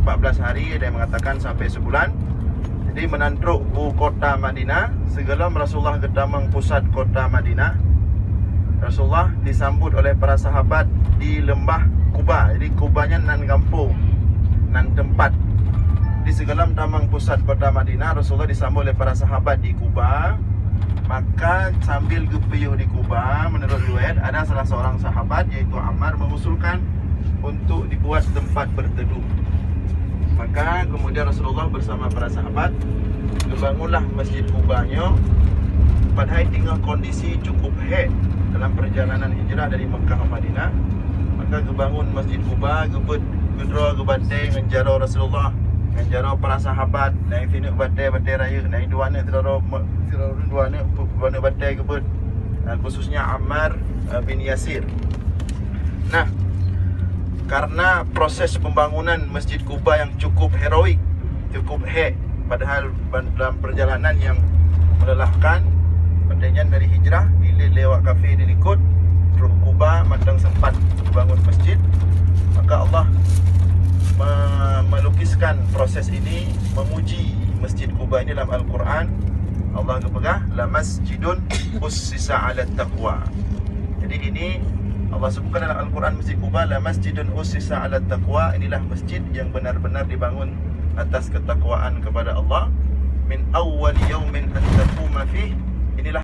14 hari, ada yang mengatakan sampai sebulan. Jadi menandruk bu kota Madinah. Segala Rasulullah ke damang pusat kota Madinah, Rasulullah disambut oleh para sahabat di lembah Quba. Jadi Qubanya nan kampung, nan tempat. Di segala damang pusat kota Madinah, Rasulullah disambut oleh para sahabat di Quba. Maka sambil gepeyuh di Quba, menurut riwayat ada salah seorang sahabat yaitu Ammar mengusulkan untuk dibuat tempat berteduh. Maka kemudian Rasulullah bersama para sahabat dibangunlah Masjid Qubanya. Padahal tengah kondisi cukup hek dalam perjalanan hijrah dari Mekah ke Madinah. Maka dibangun Masjid Quba, gebut gedra gebatai ngenjaro Rasulullah, ngenjaro para sahabat, naik sini batai raya, naik duana duana batai gebut, khususnya Ammar bin Yasir. Nah, karena proses pembangunan Masjid Quba yang cukup heroik, cukup hek, padahal dalam perjalanan yang melelahkan, pertanyaan dari hijrah, bila lewat kafe dilikut terus Quba, mandang sempat bangun masjid. Maka Allah melukiskan proses ini, memuji Masjid Quba ini dalam Al-Quran. Allah kepegah, la masjidun ussisa ala taqwa. Jadi ini Allah sebutkan dalam Al-Quran Masjid Quba, la masjidun ussisa ala taqwa. Inilah masjid yang benar-benar dibangun atas ketakwaan kepada Allah. Min awwal yawmin an taquma fih. Inilah